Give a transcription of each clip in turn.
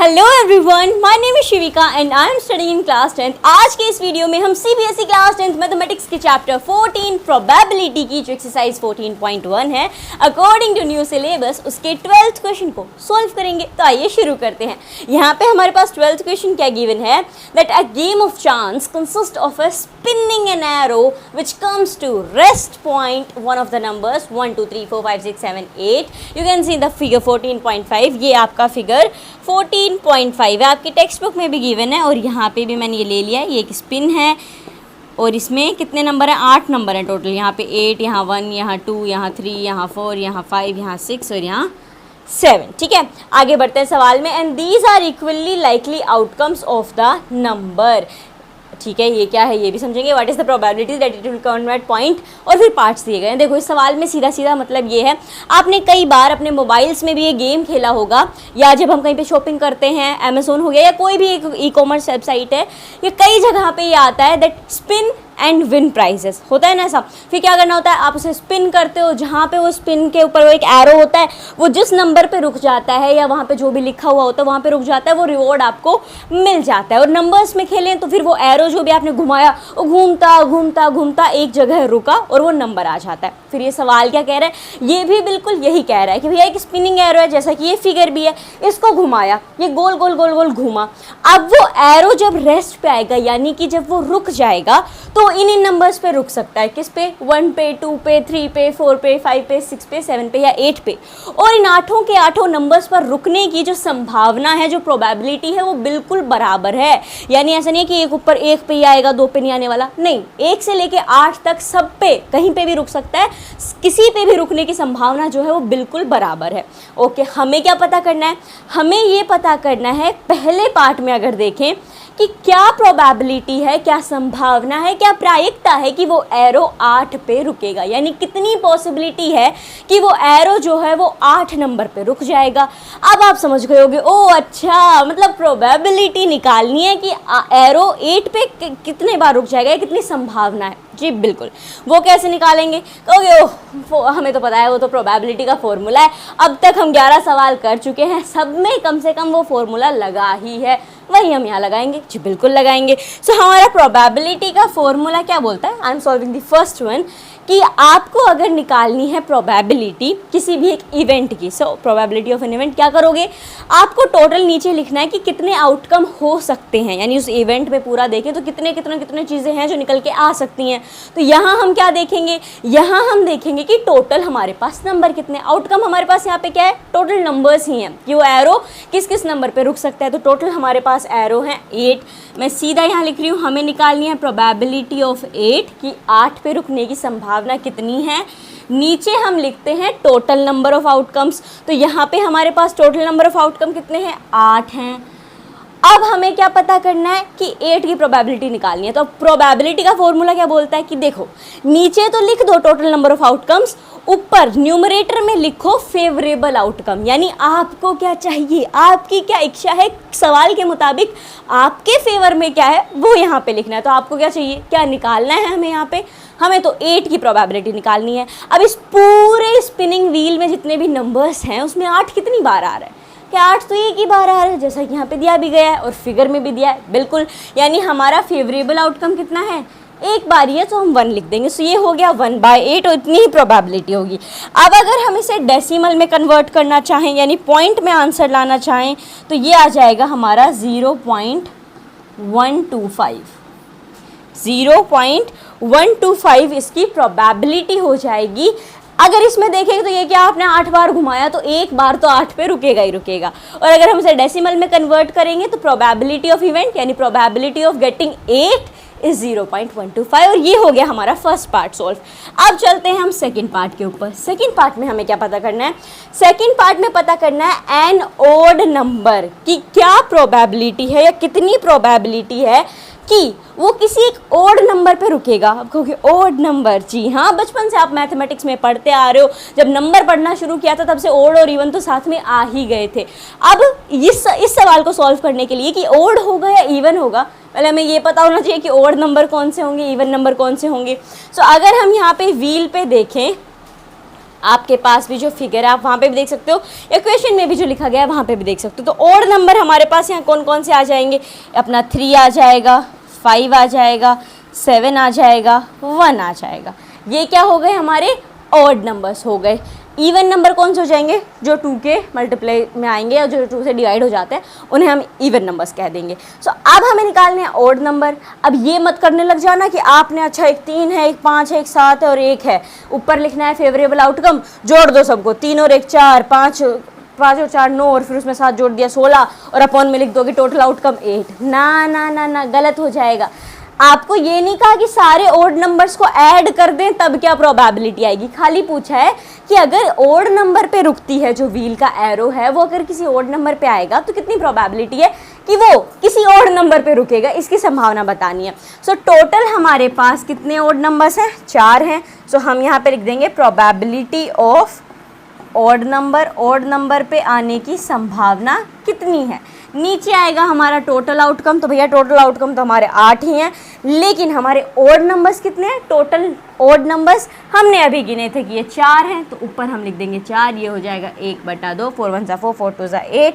Hello everyone, my name is Shivika and I am studying in class 10th। आज के इस video में हम सीबीएसई क्लास 10th मैथमेटिक्स के चैप्टर 14 प्रोबेबिलिटी की जो एक्सरसाइज 14.1 है अकॉर्डिंग टू न्यू सिलेबस उसके 12th क्वेश्चन को सॉल्व करेंगे। तो आइए शुरू करते हैं। यहाँ पे हमारे पास 12th क्वेश्चन क्या गिवन है, that a game of chance consist of a spinning an arrow which comes to rest point one of the numbers 1 2 3 4 5 6 7 8। you can see the figure 14.5। ये आपका फिगर 14.5 है, आपकी टेक्स्ट बुक में भी given है और यहाँ पे भी मैंने ये ले लिया है। ये एक स्पिन है और इसमें कितने नंबर हैं, 8 नंबर हैं टोटल। यहाँ पे 8, यहाँ 1, यहाँ 2, यहाँ 3, यहाँ 4, यहाँ 5, यहाँ 6 और यहाँ 7। ठीक है, आगे बढ़ते हैं सवाल में। And these are equally likely outcomes of the number. ठीक है, ये क्या है ये भी समझेंगे। What is the probability that it will convert point, और फिर पार्ट्स दिए गए हैं। देखो इस सवाल में सीधा सीधा मतलब ये है, आपने कई बार अपने मोबाइल्स में भी ये गेम खेला होगा, या जब हम कहीं पे शॉपिंग करते हैं, अमेज़ोन हो गया या कोई भी एक ई कॉमर्स वेबसाइट है, ये कई जगह पे ये आता है that spin and win prices, होता है ना ऐसा। फिर क्या करना होता है, आप उसे स्पिन करते हो, जहाँ पे वो स्पिन के ऊपर वो एक एरो होता है, वो जिस नंबर पे रुक जाता है या वहाँ पे जो भी लिखा हुआ होता है वहाँ पे रुक जाता है, वो रिवॉर्ड आपको मिल जाता है। और नंबर्स में खेलें तो फिर वो एरो जो भी आपने घुमाया वो घूमता घूमता घूमता एक जगह रुका और वो नंबर आ जाता है। फिर ये सवाल क्या कह रहा है, ये भी बिल्कुल यही कह रहा है कि भैया एक स्पिनिंग एरो है, जैसा कि ये फिगर भी है, इसको घुमाया, ये गोल गोल गोल गोल घूमा। अब वो एरो जब रेस्ट पे आएगा, यानी कि जब वो रुक जाएगा, तो इन नंबर्स पे रुक सकता है। किस पे, 1 पे, 2 पे, 3 पे, 4 पे, 5 पे, 6 पे, 7 पे या 8 पे। और इन आठों के आठों नंबर्स पर रुकने की जो संभावना है, जो प्रोबेबिलिटी है, वो बिल्कुल बराबर है। यानी ऐसा नहीं है कि एक ऊपर 1 पे ही आएगा 2 पे नहीं आने वाला, नहीं, 1 से लेके 8 तक सब पे कहीं पे भी रुक सकता है, किसी पे भी रुकने की संभावना जो है वो बिल्कुल बराबर है। ओके, हमें क्या पता करना है, हमें ये पता करना है पहले पार्ट में अगर देखें कि क्या प्रोबेबिलिटी है, क्या संभावना है, क्या प्रायिकता है कि वो एरो 8 पे रुकेगा, यानी कितनी पॉसिबिलिटी है कि वो एरो जो है वो 8 नंबर पे रुक जाएगा। अब आप समझ गए होगे, ओ अच्छा, मतलब प्रोबेबिलिटी निकालनी है कि एरो 8 पे कितने बार रुक जाएगा, कितनी संभावना है। जी बिल्कुल, वो कैसे निकालेंगे, कहोगे ओह हमें तो पता है, वो तो प्रोबेबिलिटी का फॉर्मूला है। अब तक हम 11 सवाल कर चुके हैं, सब में कम से कम वो फॉर्मूला लगा ही है, वही हम यहाँ लगाएंगे। जी बिल्कुल लगाएंगे। सो हमारा प्रोबेबिलिटी का फॉर्मूला क्या बोलता है, I am solving the first one, कि आपको अगर निकालनी है प्रोबेबिलिटी किसी भी एक इवेंट की, so probability of an event, क्या करोगे, आपको टोटल नीचे लिखना है कि कितने आउटकम हो सकते हैं, यानी उस इवेंट में पूरा देखें तो कितने कितने कितने चीज़ें हैं जो निकल के आ सकती हैं। तो यहाँ हम क्या देखेंगे, यहाँ हम देखेंगे कि टोटल हमारे पास नंबर कितने, आउटकम हमारे पास यहाँ पे क्या है, टोटल नंबर्स ही हैं कि वो एरो किस किस नंबर पे रुक सकता है। तो टोटल हमारे पास एरो है 8। मैं सीधा यहाँ लिख रही हूँ, हमें निकालनी है प्रोबेबिलिटी ऑफ 8 कि 8 पे रुकने की संभावना कितनी है। नीचे हम लिखते हैं टोटल नंबर ऑफ आउटकम्स, तो यहाँ पे हमारे पास टोटल नंबर ऑफ आउटकम कितने हैं, 8 हैं। अब हमें क्या पता करना है कि 8 की प्रोबेबिलिटी निकालनी है। तो प्रोबेबिलिटी का फॉर्मूला क्या बोलता है कि देखो, नीचे तो लिख दो टोटल नंबर ऑफ आउटकम्स, ऊपर न्यूमरेटर में लिखो फेवरेबल आउटकम, यानी आपको क्या चाहिए, आपकी क्या इच्छा है, सवाल के मुताबिक आपके फेवर में क्या है वो यहाँ पे लिखना है। तो आपको क्या चाहिए, क्या निकालना है हमें यहाँ पे, हमें तो 8 की प्रोबेबिलिटी निकालनी है। अब इस पूरे स्पिनिंग व्हील में जितने भी नंबर्स हैं उसमें 8 कितनी बार आ रहा है, क्या 8 तो एक ही बार आ रहा है, जैसा कि यहाँ पे दिया भी गया है और फिगर में भी दिया है। बिल्कुल, यानी हमारा फेवरेबल आउटकम कितना है, एक बार ही है, तो हम 1 लिख देंगे। सो ये हो गया 1/8 और इतनी ही प्रोबेबिलिटी होगी। अब अगर हम इसे डेसिमल में कन्वर्ट करना चाहें, यानी पॉइंट में आंसर लाना चाहें, तो ये आ जाएगा हमारा 0.125। 0.125 इसकी प्रोबेबिलिटी हो जाएगी। अगर इसमें देखें तो ये क्या, आपने 8 बार घुमाया तो एक बार तो 8 पे रुकेगा ही रुकेगा। और अगर हम इसे डेसिमल में कन्वर्ट करेंगे तो प्रोबेबिलिटी ऑफ इवेंट यानी प्रोबेबिलिटी ऑफ गेटिंग 8 इज 0.125। और ये हो गया हमारा फर्स्ट पार्ट सॉल्व। अब चलते हैं हम सेकंड पार्ट के ऊपर। सेकंड पार्ट में हमें क्या पता करना है, सेकंड पार्ट में पता करना है एन ओड नंबर की क्या प्रोबेबिलिटी है या कितनी प्रोबेबिलिटी है कि वो किसी एक ओड नंबर पे रुकेगा। अब कहोगे ओड नंबर, जी हाँ, बचपन से आप मैथमेटिक्स में पढ़ते आ रहे हो, जब नंबर पढ़ना शुरू किया था तब से ओड और इवन तो साथ में आ ही गए थे। अब इस सवाल को सॉल्व करने के लिए कि ओड होगा या इवन होगा, पहले हमें ये पता होना चाहिए कि ओड नंबर कौन से होंगे, इवन नंबर कौन से होंगे। सो अगर हम यहाँ पे व्हील पे देखें, आपके पास भी जो फिगर है आप वहाँ पे भी देख सकते हो, या क्वेश्चन में भी जो लिखा गया है वहाँ पे भी देख सकते हो। तो ऑड नंबर हमारे पास यहाँ कौन कौन से आ जाएंगे, अपना 3 आ जाएगा, 5 आ जाएगा, 7 आ जाएगा, 1 आ जाएगा। ये क्या हो गए हमारे ऑड नंबर्स हो गए। इवन नंबर कौन से हो जाएंगे, जो 2 के मल्टीप्लाई में आएंगे और जो 2 से डिवाइड हो जाते हैं उन्हें हम इवन नंबर्स कह देंगे। सो अब हमें निकालने हैं ऑड नंबर। अब ये मत करने लग जाना कि आपने अच्छा एक 3 है, एक 5 है, एक 7 है और एक है, ऊपर लिखना है फेवरेबल आउटकम, जोड़ दो सबको, 3 और 1 4, 5 और 4 9 और फिर उसमें 7 जोड़ दिया 16 और अपॉन में लिख दोगे टोटल आउटकम 8। ना ना ना ना, गलत हो जाएगा। आपको ये नहीं कहा कि सारे ओड नंबर्स को ऐड कर दें तब क्या प्रोबेबिलिटी आएगी, खाली पूछा है कि अगर ओड नंबर पे रुकती है जो व्हील का एरो है वो अगर किसी ओड नंबर पे आएगा तो कितनी प्रोबेबिलिटी है कि वो किसी ओड नंबर पे रुकेगा, इसकी संभावना बतानी है। सो टोटल हमारे पास कितने ओड नंबर्स हैं, 4 हैं। सो हम यहाँ पे लिख देंगे प्रोबेबिलिटी ऑफ ओड नंबर पे आने की संभावना कितनी है। नीचे आएगा हमारा टोटल आउटकम, तो भैया टोटल आउटकम तो हमारे 8 ही हैं, लेकिन हमारे ओड नंबर्स कितने हैं, टोटल ओड नंबर्स हमने अभी गिने थे कि ये 4 हैं, तो ऊपर हम लिख देंगे 4, ये हो जाएगा 1/2, 4 1 4, 4 2 8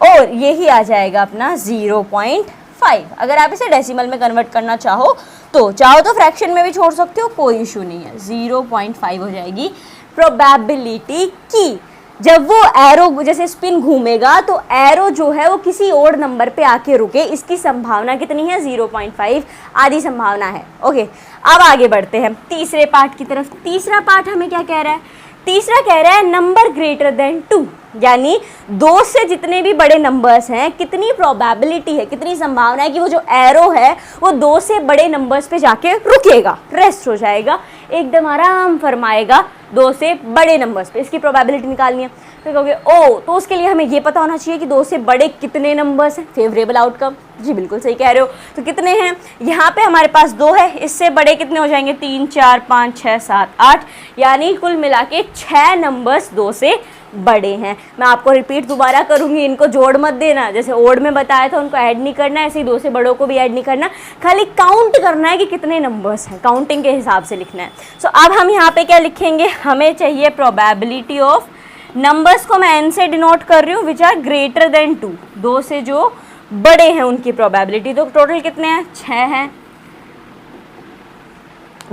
और यही आ जाएगा अपना 0.5। अगर आप इसे डेसिमल में कन्वर्ट करना चाहो तो फ्रैक्शन में भी छोड़ सकते हो, कोई इशू नहीं है। 0.5 हो जाएगी प्रोबेबिलिटी की जब वो एरो जैसे स्पिन घूमेगा तो एरो जो है वो किसी और नंबर पे आके रुके, इसकी संभावना कितनी है, 0.5 आधी संभावना है। ओके, अब आगे बढ़ते हैं तीसरे पार्ट की तरफ। तीसरा पार्ट हमें क्या कह रहा है, तीसरा कह रहा है नंबर ग्रेटर देन 2, यानी 2 से जितने भी बड़े नंबर्स हैं कितनी प्रोबेबिलिटी है, कितनी संभावना है कि वो जो एरो है वो 2 से बड़े नंबर्स पे जाके रुकेगा, रेस्ट हो जाएगा, एकदम आराम फरमाएगा 2 से बड़े नंबर्स पे। इसकी प्रोबेबिलिटी निकालनी है तो कहोगे ओ, तो उसके लिए हमें ये पता होना चाहिए कि 2 से बड़े कितने नंबर्स हैं, फेवरेबल आउटकम। जी बिल्कुल सही कह रहे हो। तो कितने हैं, यहाँ पे हमारे पास 2 है, इससे बड़े कितने हो जाएंगे, 3 4 5 6 7 8, यानी कुल मिला के 6 नंबर्स 2 से बड़े हैं। मैं आपको रिपीट दोबारा करूंगी, इनको जोड़ मत देना, जैसे ओड में बताया था उनको ऐड नहीं करना, ऐसे ही 2 से बड़ों को भी ऐड नहीं करना, खाली काउंट करना है कि कितने नंबर्स हैं, काउंटिंग के हिसाब से लिखना है। सो अब हम यहाँ पे क्या लिखेंगे, हमें चाहिए प्रोबेबिलिटी ऑफ नंबर्स को मैं n से डिनोट कर रही हूँ विच आर ग्रेटर देन 2, 2 से जो बड़े हैं उनकी प्रोबेबिलिटी। तो टोटल कितने हैं, 6 हैं।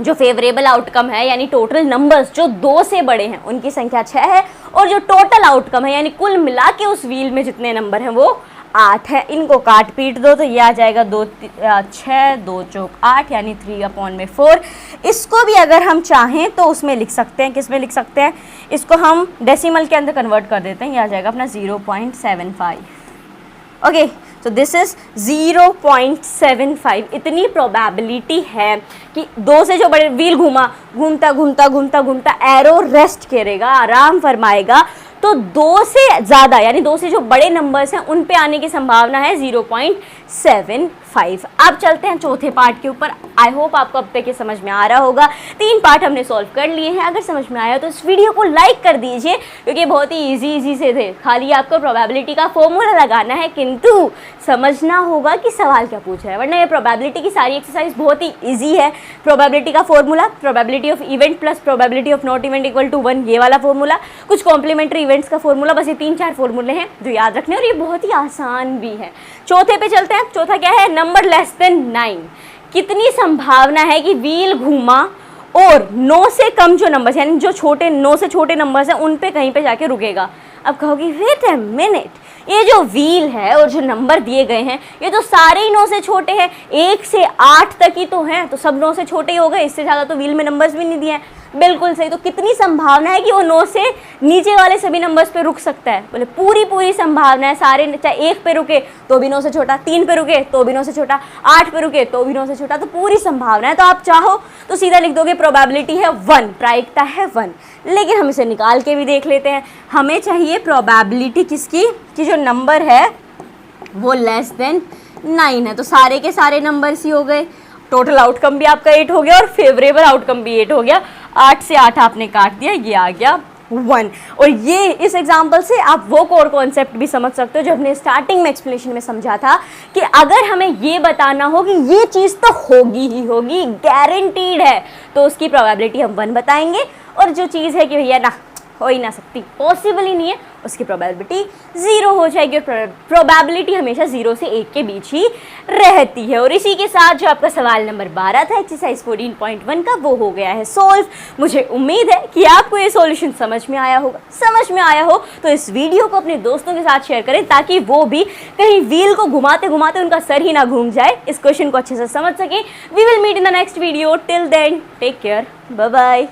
जो फेवरेबल आउटकम है यानी टोटल नंबर्स जो 2 से बड़े हैं उनकी संख्या 6 है, और जो टोटल आउटकम है यानी कुल मिला के उस व्हील में जितने नंबर हैं वो 8 है। इनको काट पीट दो तो ये आ जाएगा 2 6 2 चौक 8 यानी 3/4। इसको भी अगर हम चाहें तो उसमें लिख सकते हैं, किस में लिख सकते हैं, इसको हम डेसिमल के अंदर कन्वर्ट कर देते हैं, ये आ जाएगा अपना 0.75। ओके, तो दिस इज 0.75। इतनी प्रोबेबिलिटी है कि 2 से जो बड़े व्हील घूमता एरो रेस्ट करेगा, आराम फरमाएगा, तो 2 से ज़्यादा यानी 2 से जो बड़े नंबर्स हैं उन पे आने की संभावना है 0.75। अब चलते हैं चौथे पार्ट के ऊपर। आई होप आपको अब तक ये समझ में आ रहा होगा। 3 पार्ट हमने सॉल्व कर लिए हैं। अगर समझ में आया तो इस वीडियो को लाइक कर दीजिए, क्योंकि बहुत ही इजी से थे, खाली आपको प्रोबेबिलिटी का फॉर्मूला लगाना है, किंतु समझना होगा कि सवाल क्या पूछा है, वरना ये प्रोबेबिलिटी की सारी एक्सरसाइज बहुत ही ईजी है। प्रोबेबिलिटी का formula, probability of event plus probability of not event equal to 1, ये वाला फॉर्मूला, कुछ कॉम्प्लीमेंट्री इवेंट्स का फॉर्मूला, बस ये 3-4 फॉर्मूले हैं जो याद रखने, और ये बहुत ही आसान भी है। चौथे पे चलते हैं। चौथा क्या है, नंबर लेस देन 9। कितनी संभावना है कि व्हील घूमा और 9 से कम जो नंबर्स यानी जो छोटे 9 से छोटे नंबर्स हैं उन पे कहीं पे जाके रुकेगा। अब कहोगी वेट अ मिनट, ये जो व्हील है और जो नंबर दिए गए हैं ये तो सारे ही 9 से छोटे हैं, 1 से 8 तक ही तो हैं, तो सब 9 से छोटे ही हो गए, इससे ज़्यादा तो व्हील में नंबर्स भी नहीं दिए हैं। बिल्कुल सही। तो कितनी संभावना है कि वो 9 से नीचे वाले सभी नंबर्स पे रुक सकता है, बोले पूरी संभावना है। सारे, चाहे 1 पे रुके तो भी 9 से छोटा, 3 पे रुके तो भी 9 से छोटा, 8 पे रुके तो भी 9 से छोटा, तो पूरी संभावना है। तो आप चाहो तो सीधा लिख दोगे प्रोबेबिलिटी है 1, प्रायिकता है 1। लेकिन हम इसे निकाल के भी देख लेते हैं। हमें चाहिए प्रोबेबिलिटी किसकी, कि जो नंबर है वो लेस देन 9 है। तो सारे के सारे नंबर्स ही हो गए, टोटल आउटकम भी आपका 8 हो गया और फेवरेबल आउटकम भी 8 हो गया। 8 से 8 आपने काट दिया, ये आ गया 1। और ये इस एग्जाम्पल से आप वो कोर कॉन्सेप्ट भी समझ सकते हो जो हमने स्टार्टिंग में एक्सप्लेनेशन में समझा था, कि अगर हमें ये बताना हो कि ये चीज़ तो होगी ही होगी, गारंटीड है, तो उसकी प्रोबेबिलिटी हम 1 बताएंगे। और जो चीज़ है कि भैया ना हो ही ना सकती, पॉसिबल ही नहीं है, उसकी प्रोबेबिलिटी 0 हो जाएगी और प्रोबेबिलिटी हमेशा 0 से 1 के बीच ही रहती है। और इसी के साथ जो आपका सवाल नंबर 12 था एक्सरसाइज 14.1 का, वो हो गया है सॉल्व। मुझे उम्मीद है कि आपको ये सॉल्यूशन समझ में आया होगा। समझ में आया हो तो इस वीडियो को अपने दोस्तों के साथ शेयर करें ताकि वो भी कहीं व्हील को घुमाते घुमाते उनका सर ही ना घूम जाए, इस क्वेश्चन को अच्छे से समझ सकें। We will meet in the next video, till then take care, bye bye.